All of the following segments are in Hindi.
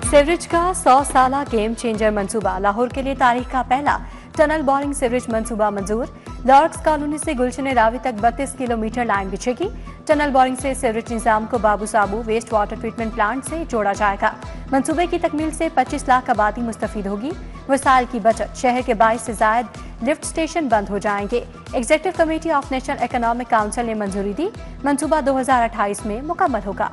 सीवरेज का 100 साला गेम चेंजर मंसूबा। लाहौर के लिए तारीख का पहला टनल बोरिंग सीवरेज मंसूबा मंजूर। लॉर्ड्स कॉलोनी से गुलशन रावी तक 32 किलोमीटर लाइन बिछेगी। टनल बोरिंग से सीवरेज निजाम को बाबू साबू वेस्ट वाटर ट्रीटमेंट प्लांट से जोड़ा जाएगा। मंसूबे की तकमील से 25 लाख आबादी मुस्तफीद होगी। वसाइल की बचत, शहर के 22 से जायद लिफ्ट स्टेशन बंद हो जाएंगे। Executive committee of national economic council ने मंजूरी दी। मंसूबा 2028 में मुकम्मल होगा।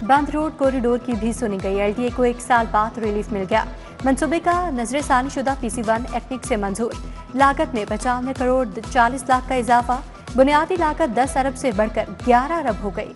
बंद रोड कॉरिडोर की भी सुनी गई। एलडीए को 1 साल बाद रिलीफ मिल गया। मंसूबे का नजरसानी शुदा PC1 एटनिक से मंजूर। लागत में 95 करोड़ 40 लाख का इजाफा। बुनियादी लागत 10 अरब से बढ़कर 11 अरब हो गई।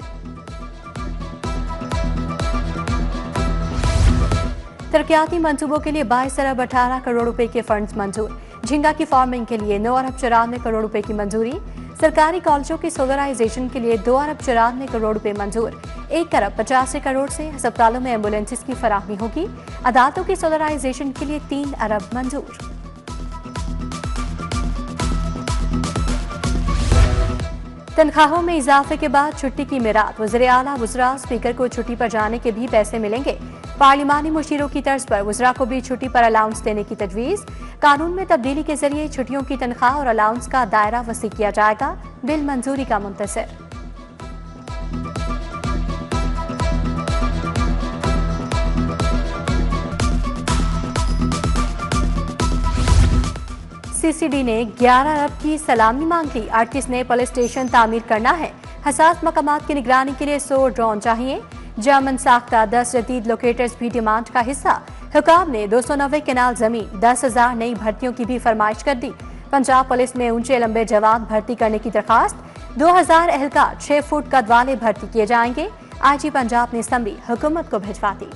तरक्याती मंसूबों के लिए 22 अरब 18 करोड़ रुपए के फंड्स मंजूर। झींगा की फार्मिंग के लिए 9 अरब 94 करोड़ रुपए की मंजूरी। सरकारी कॉलेजों की सोलराइजेशन के लिए 2 अरब 94 करोड़ रुपए मंजूर। 1 अरब 85 करोड़ से अस्पतालों में एम्बुलेंसेस की फराहमी होगी। अदालतों की सोलराइजेशन के लिए 3 अरब मंजूर। तनख्वाहों में इजाफे के बाद छुट्टी की मिराद। वज़ीर आला वुज़रा स्पीकर को छुट्टी पर जाने के भी पैसे मिलेंगे। पार्लिमानी मुशीरों की तर्ज पर वुज़रा को भी छुट्टी पर अलाउंस देने की तजवीज़। कानून में तब्दीली के जरिए छुट्टियों की तनख्वाह और अलाउंस का दायरा वसी किया जाएगा। बिल मंजूरी का मुंतज़िर। CCD ने 11 अरब की सलामी मांग ली। 38 नए पुलिस स्टेशन तामीर करना है। हसास मकामात की निगरानी के लिए 100 ड्रोन चाहिए। जर्मन साख्ता 10 जदीद लोकेटर्स भी डिमांड का हिस्सा। हुकाम ने 290 केनाल जमीन 10,000 नई भर्तियों की भी फरमाइश कर दी। पंजाब पुलिस में ऊंचे लंबे जवान भर्ती करने की दरखास्त। 2000 एहलकार 6 फुट कद वाले भर्ती किए जाएंगे। IG पंजाब ने असम्बली हुकूमत को भिजवा दी।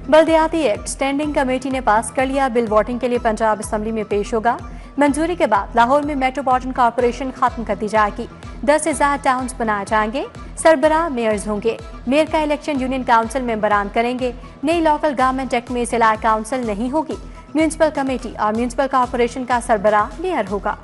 बल्दियाती एक्ट स्टैंडिंग कमेटी ने पास कर लिया। बिल वोटिंग के लिए पंजाब असम्बली में पेश होगा। मंजूरी के बाद लाहौर में मेट्रोपॉलिटन कॉर्पोरेशन खत्म कर दी जाएगी। 10 से ज्यादा टाउन्स बनाए जाएंगे। सरबराह मेयर्स होंगे। मेयर का इलेक्शन यूनियन काउंसिल मेंबरान करेंगे। नई लोकल गवर्नमेंट एक्ट में जिला काउंसिल नहीं होगी। म्यूनिसिपल कमेटी और म्यूनिसिपल कॉर्पोरेशन का सरबराह मेयर होगा।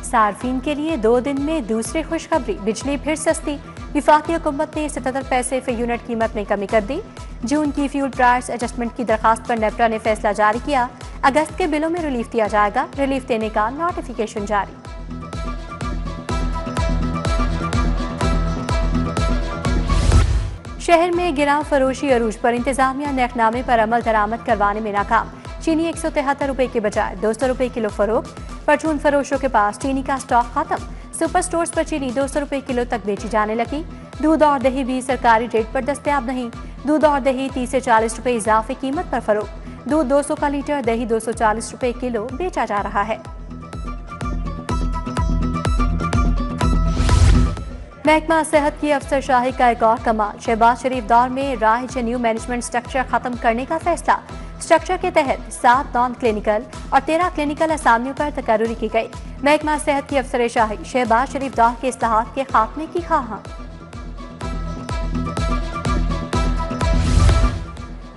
सार्फिन के लिए 2 दिन में दूसरी खुशखबरी। बिजली फिर सस्ती। विफाकी हुकूमत ने 77 पैसे फी यूनिट कीमत में कमी कर दी। जून की फ्यूल प्राइस एडजस्टमेंट की दरखास्त पर नेपरा ने फैसला जारी किया। अगस्त के बिलों में रिलीफ दिया जाएगा। रिलीफ देने का नोटिफिकेशन जारी। शहर में गिराव फरोशी अरूज पर इंतजामिया नरखनामे पर अमल दरामद करवाने में नाकाम। चीनी 173 रुपए के बजाय 200 रुपए किलो फरोख्त। परचून फरोशों के पास चीनी का स्टॉक खत्म। सुपर स्टोर्स पर चीनी 200 रुपए किलो तक बेची जाने लगी। दूध और दही भी सरकारी रेट पर दस्तयाब नहीं। दूध और दही 30 से 40 रुपए इजाफी कीमत पर फरोख्त। दूध 200 का लीटर, दही 240 रुपए किलो बेचा जा रहा है। महकमा सेहत की अफसरशाही का एक और कमाल। शहबाज शरीफ दौर में राइज न्यू मैनेजमेंट स्ट्रक्चर खत्म करने का फैसला। स्ट्रक्चर के तहत 7 नॉन क्लिनिकल और 13 क्लिनिकल असामियों पर तकर्रुरी की गई। महकमा सेहत की अफसरशाही शहबाज शरीफ दौर के इस्लाहात के खात्मे की ख्वाहां।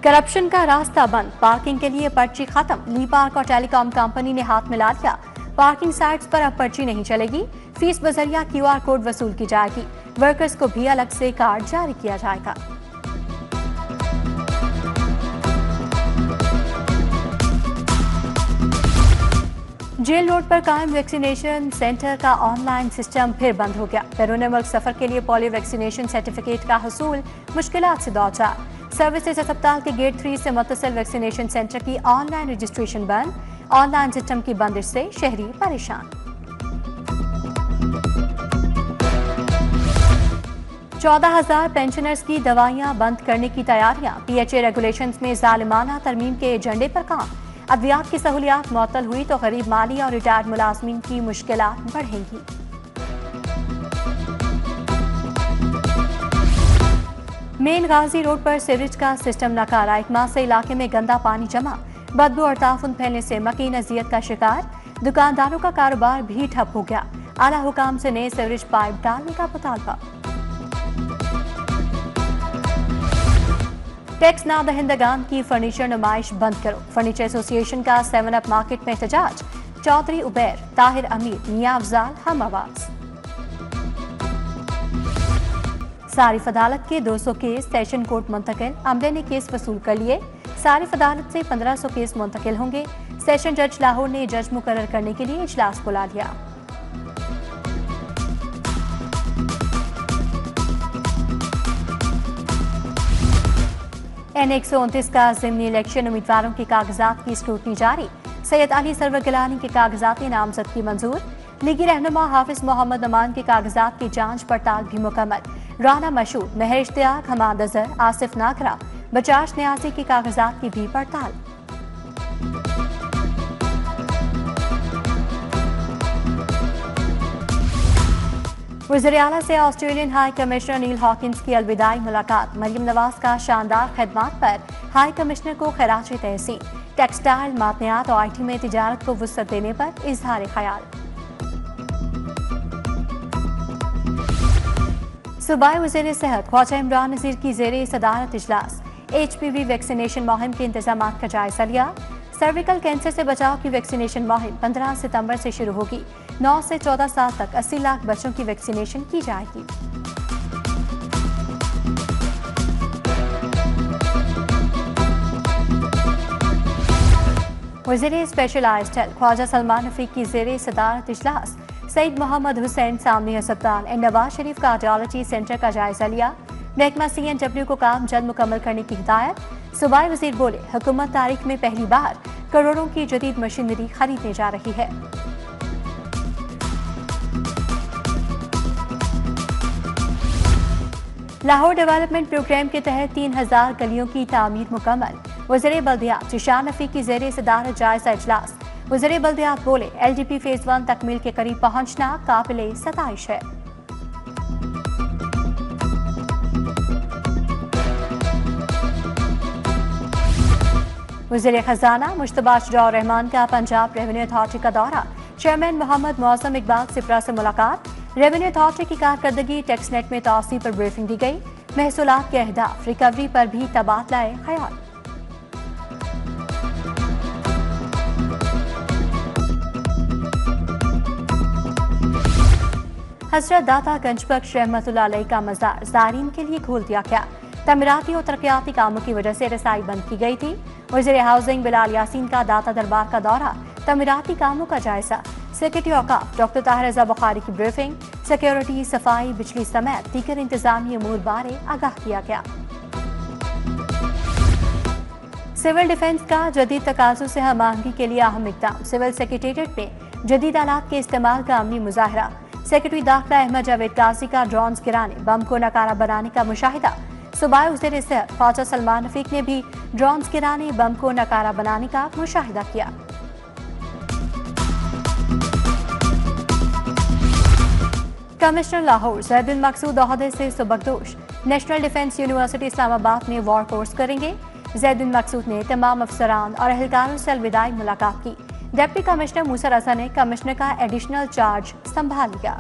करप्शन का रास्ता बंद। पार्किंग के लिए पर्ची खत्म। ली पार्क और टेलीकॉम कंपनी ने हाथ मिला लिया। पार्किंग साइट्स पर अब पर्ची नहीं चलेगी। फीस बजरिया QR कोड वसूल की जाएगी। वर्कर्स को भी अलग से कार्ड जारी किया जाएगा। जेल रोड पर कायम वैक्सीनेशन सेंटर का ऑनलाइन सिस्टम फिर बंद हो गया। बैरून मुल्क सफर के लिए पोलियो वैक्सीनेशन सर्टिफिकेट का हसूल मुश्किलात से दो चार। सर्विसेज अस्पताल के गेट 3 से मुत्तसिल वैक्सीनेशन सेंटर की ऑनलाइन रजिस्ट्रेशन बंद। ऑनलाइन सिस्टम की बंदिश से शहरी परेशान। 14,000 पेंशनर्स की दवाइयां बंद करने की तैयारियां। PHA रेगुलेशंस में जालिमाना तरमीम के एजेंडे पर काम। अद्वियात की सहूलियात मुअत्तल हुई तो गरीब माली और रिटायर्ड मुलाजमीन की मुश्किलात बढ़ेंगी। मेन गाजी रोड पर सीवरेज का सिस्टम नाकारा। एक माह से इलाके में गंदा पानी जमा। बदबू और ताफुन फैलने से मकीन अजियत का शिकार। दुकानदारों का कारोबार भी ठप हो गया। आला हुकाम से नए सीवरेज पाइप डालने का मुतालबा। टैक्स ना दहिंदगान की फर्नीचर नुमाइश बंद करो। फर्नीचर एसोसिएशन का 7 अप मार्केट में एहतजाज। चौधरी उबैर, ताहिर अमीर, मियां अफजाल हम आवाज। सारिफ अदालत के 200 केस सेशन कोर्ट मुंतकिल। अमले ने केस वसूल कर लिए। सारिफ अदालत से 1500 केस मुंतकिल होंगे। सेशन जज लाहौर ने जज मुकर्रर करने के लिए इजलास बुला लिया। N129 का ज़िमनी इलेक्शन उम्मीदवारों के कागजात की स्क्रूटनी जारी। सैयद अली सरवर गिलानी के कागजात नामजद की मंजूर। लीगी रहनुमा हाफिज मोहम्मद अमान के कागजात की जांच पड़ताल भी मुकम्मल। राना मशहूर, महर इश्तियाक, हमाद अजहर, आसिफ नागरा, बजाज न्याजी के कागजात की भी पड़ताल। वज़ीर आला से ऑस्ट्रेलियन हाई कमिश्नर नील हॉकिंस की अलविदाई मुलाकात। मरियम नवाज का शानदार खिदमात पर हाई कमिश्नर को खराज तहसीन। टेक्सटाइल, मादनियात और IT में तिजारत को वुसअत देने पर इजहार ख्याल। सूबाई वज़ीर सेहत ख्वाजा इमरान नज़ीर की ज़ेरे सदारत इजलास। HPV वैक्सीनेशन मुहिम के इंतजाम का जायजा लिया। सर्विकल कैंसर से बचाव की वैक्सीनेशन मुहिम 15 सितंबर से शुरू होगी। 9 से 14 साल तक 80 लाख बच्चों की वैक्सीनेशन की जाएगी। वज़ीर स्पेशलाइज्ड हेल्थ ख्वाजा सलमान रफीक की ज़ेरे सदारत इजलास। सईद मोहम्मद हुसैन सामनी अस्पताल and Nawaz Sharif cardiology centre का जायजा लिया। महकमा CNW को काम जल्द मुकम्मल करने की हिदायत। सूबाई वज़ीर बोले, हुकूमत तारीख में पहली बार करोड़ों की जदीद मशीनरी खरीदने जा रही है। लाहौर डेवलपमेंट प्रोग्राम के तहत 3000 गलियों की तामीर मुकम्मल। वज़ीर बल्दियात जिशान रफीक की ज़ेरे सदारत जायजा इजलास। वज़ीर बल्दियात बोले, LDP फेज 1 तकमील के करीब पहुंचना काबिले सताइश है। वज़ीर खजाना मुश्तबा शुजा रहमान का पंजाब रेवेन्यू अथॉरिटी का दौरा। चेयरमैन मोहम्मद मौसम इकबाल सिपरा से मुलाकात। रेवेन्यू अथॉरिटी की कारकर्दगी टैक्स नेट में तौसी पर ब्रीफिंग दी गई। महसूलात के अहदाफ रिकवरी पर भी तबादला ख्याल। हजरत दाता गंजबख्श रहमतुल्लाह अलैह का मज़ार ज़ायरीन के लिए खोल दिया गया। तमीराती और तरक्याती कामों की वजह से रसाई बंद की गई थी। वज़ीर हाउसिंग बिलाल यासीन का दाता दरबार का दौरा। तमीराती कामों का जायजा। सेक्रेटरी औकाफ डॉक्टर ताहिर रज़ा बुखारी की ब्रीफिंग। सिक्योरिटी, सफाई, बिजली समेत दीगर इंतजामी अमूर बारे आगाह किया गया। सिविल डिफेंस का जदीद तकाज़ों से हम-आहंगी के लिए अहम इक़दाम। सिविल सेक्रेटेरिएट में जदीद आलात के इस्तेमाल का अमली मुजाहरा। सेक्रेटरी दाखिला अहमद जावेद काजी का ड्रोन्स गिराने, बम को नकारा बनाने का मुशाहिदा। सूबाई वज़ीर सेहत ख्वाजा सलमान रफीक ने भी ड्रोन्स गिराने, बम को नकारा बनाने का मुशाहिदा किया। कमिश्नर लाहौर ज़ैद बिन मकसूद ओहदे से सुबकदोश। नेशनल डिफेंस यूनिवर्सिटी इस्लामाबाद में वॉर कोर्स करेंगे। ज़ैद बिन मकसूद ने तमाम अफसरान और एहलकारों से अलविदाई मुलाकात की। डिप्टी कमिश्नर मूसा रज़ा ने कमिश्नर का एडिशनल चार्ज संभाल लिया।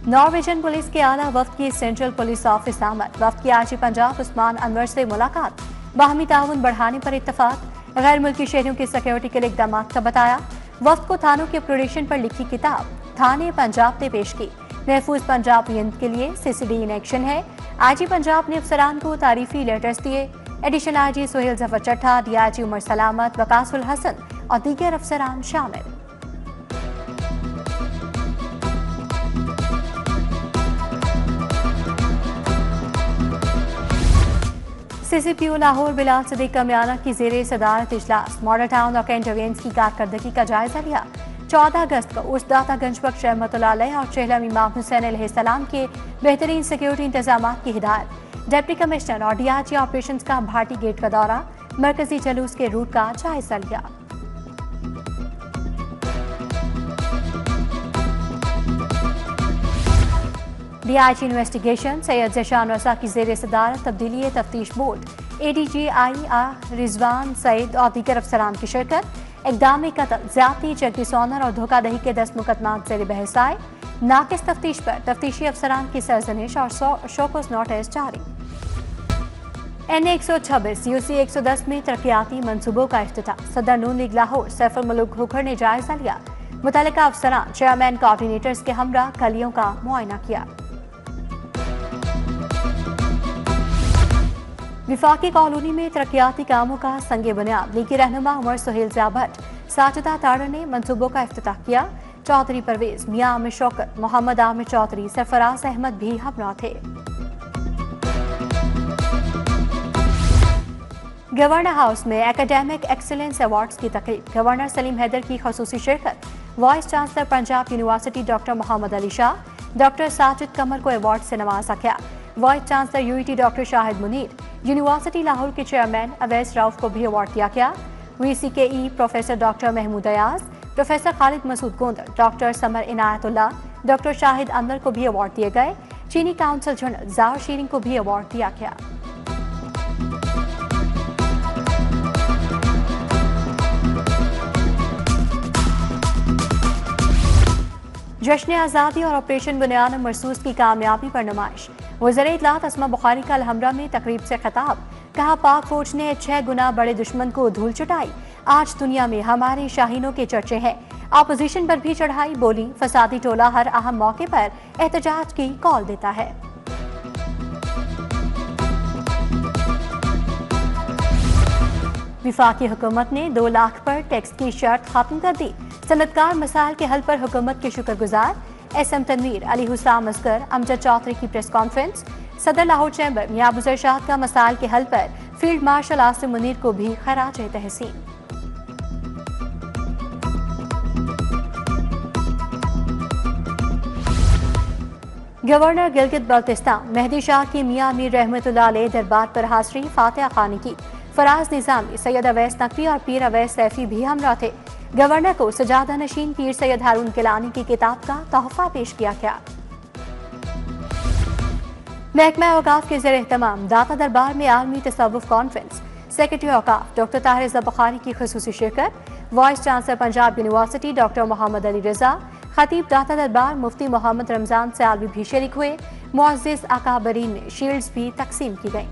नॉर्वेजियन पुलिस के आला वफ्द की सेंट्रल पुलिस ऑफिस आमद। वफ्द की आजी पंजाब उस्मान अनवर से मुलाकात। बाहमी ताउन बढ़ाने पर इत्तफाक। गैर मुल्की शहरियों की सिक्योरिटी के लिए इक़दाम का बताया। वफ्द को थानों के अपग्रेडेशन पर लिखी किताब थाने पंजाब ने पेश की। महफूज पंजाब यंत्र के लिए CCD इन एक्शन है। आजी पंजाब ने अफसरान को तारीफी लेटर्स दिए। एडिशनल IG सोहेल जफर चट्टा, DIG उमर सलामत, वकासुल हसन और दीगर अफसरान शामिल। CCPO लाहौर बिलाल सदीक कमियाना की ज़ेरे सदारत इजलास। मॉडल टाउन और कैंट अवेंस की कारकर्दगी का जायजा लिया। 14 अगस्त को उर्स दाता गंजबख्श रहमतुल्लाह अलैह और चेहलम इमाम हुसैन अलैहिस्सलाम के बेहतरीन सिक्योरिटी इंतजाम की हिदायत। डिप्टी कमिश्नर और DIG ऑपरेशंस का भाटी गेट का दौरा। मरकजी जलूस के रूट का जायजा लिया। DIG investigation. सैयद ज़ेशान रज़ा की ज़ेरे सदारत तब्दीली तफ्तीश बोर्ड। ADG रिजवान सईद और दीगर अफसरान की शिरकत। इक़दाम कत्ल, ज्यादती, चेक ऑनर और धोखाधड़ी के 10 मुकदमात ज़ेर बहस आए। नाकिस तफ्तीश पर तफ्तीशी अफसरान की सरजनिश और शोकस नोटिस जारी। NA-126 UC 110 में तरक्याती मनसूबों का इफ्तिताह। सदर नून लीग लाहौर सैफुल मुल्क हुक्कर ने जायजा लिया। मुतल्लिका अफसरान, चेयरमैन, कोऑर्डिनेटर्स के हमरा कलियों का मुआयना किया। विफाकी कॉलोनी में तरक्याती कामों का संगे बुनियाद लीगी रहनुमा उमर सुहेल ज़िया भट्ट, साजिदा ताड़र ने मनसूबों का इफ्तिताह किया। चौधरी परवेज, मियां आमिर शौकत, मोहम्मद आमिर चौधरी, सरफराज अहमद भी हमरा थे। गवर्नर हाउस में एकेडमिक एक्सीलेंस अवार्ड्स की तकरीब। गवर्नर सलीम हैदर की खसूसी शिरकत। Vice chancellor Punjab university doctor Mohammad Ali Shah, doctor Sajid Qamar को अवार्ड से नवाजा गया। Vice chancellor UET doctor Shahid Munir, university Lahore के चेयरमैन अवैस राउफ को भी अवार्ड दिया गया। VCKE professor doctor Mahmood Ayaz, professor Khalid Masood Gondar, doctor Samar Inayatullah, doctor Shahid अंदर को भी अवार्ड दिए गए। चीनी काउंसिल जनरल जार शीरिंग को भी अवार्ड दिया गया। जश्न आज़ादी और ऑपरेशन बुनियान मरसूस की कामयाबी पर नुमाइश। वज़ीर इत्तलात अस्मा बुखारी का अलहमरा में तकरीब से खिताब। कहा, पाक फौज ने 6 गुना बड़े दुश्मन को धूल चटाई। आज दुनिया में हमारे शाहीनों के चर्चे हैं। अपोजिशन पर भी चढ़ाई। बोली, फसादी टोला हर अहम मौके पर एहतजाज की कॉल देता है। विफाकी हुकूमत ने 2 लाख पर टैक्स की शर्त खत्म कर दी। सनतकार मसाइल के हल पर हुकूमत के शुक्रगुजार। SM तनवीर, अली हुसैन असगर, अमजद चौधरी की प्रेस कॉन्फ्रेंस। सदर लाहौर चैम्बर मियां अबूजर शाह का मसाइल के हल पर फील्ड मार्शल आसिम मुनीर को भी खराज तहसीन। गवर्नर गिलगित बल्तिस्तान मेहदी शाह की मियां अमीर रहमतुल्लाह अलैह दरबार पर हाजिरी फातिहा खानी की। फराज निजामी, सैयद अवैस नकवी और पीर अवैस सैफी भी हमरा थे। गवर्नर को सजादा नशीन पीर सैयद हारून किलानी की किताब का तोहफा पेश किया गया। महकमा औकाफ के ज़ेर एहतमाम दाता दरबार में आलमी तसव्वुफ कॉन्फ्रेंस। सेक्रेटरी औकाफ डॉक्टर ताहिर रज़ा बुखारी की खुसूसी शिरकत। Vice chancellor Punjab university doctor Mohammad Ali Raza, खतीब दाता दरबार मुफ्ती मोहम्मद रमजान सयालवी भी शरीक हुए। मुअज़्ज़िज़ अकाबरीन में शील्ड्स भी तकसीम की गई।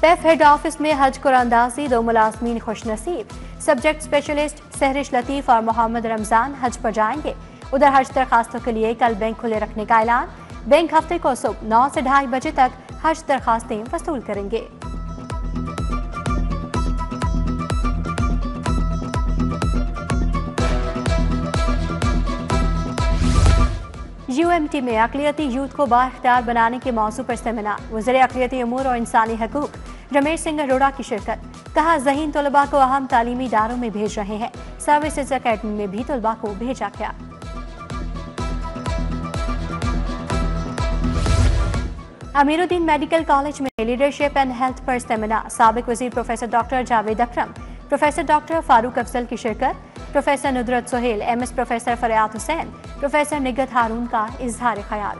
पैफ हेड ऑफिस में हज कुरानंदाजी, 2 मुलाजमीन खुश नसीब। सब्जेक्ट स्पेशलिस्ट सहरिश लतीफ और मोहम्मद रमजान हज पर जाएंगे। उधर हज दरखास्तों के लिए कल बैंक खुले रखने का ऐलान। बैंक हफ्ते को सुबह 9 से 2:30 बजे तक हज दरखास्तें वसूल करेंगे। UMT में अक़लियती यूथ को बाइख्तियार बनाने के मौजू पर सेमिनार। वज़ीर अक़लियती उमूर और इंसानी हकूक़ रमेश सिंह अरोड़ा की शिरकत। कहा, ज़हीन तलबा को अहम तालीमी इदारों में भेज रहे हैं। सर्विसेज अकेडमी में भी तलबा को भेजा गया। अमीरुद्दीन मेडिकल कॉलेज में लीडरशिप एंड हेल्थ पर सेमिनार। साबिक वज़ीर प्रोफेसर डॉक्टर जावेद अकरम, प्रोफेसर डॉक्टर फारूक अफजल की शिरकत। प्रोफेसर नुदरत सोहेल, MS प्रोफेसर फरियाद हुसैन, प्रोफेसर निगत हारून का इजहार ख्याल।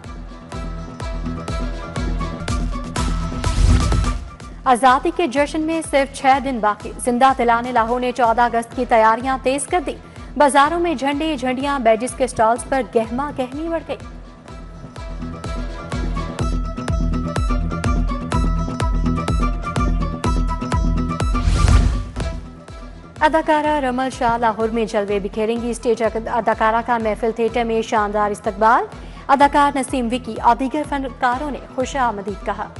आज़ादी के जश्न में सिर्फ 6 दिन बाकी। जिंदा दिलाने लाहौर ने 14 अगस्त की तैयारियां तेज कर दी। बाजारों में झंडे, झंडियां, बैजेस के स्टॉल्स पर गहमा गहमी बढ़ गई। अदाकारा रमल शाह लाहौर में जलवे बिखेरेंगी। स्टेज अदाकारा का महफिल थिएटर में शानदार इस्तकबाल। अदाकार नसीम विकी और दीगर फनकारों ने खुश आमदीद कहा।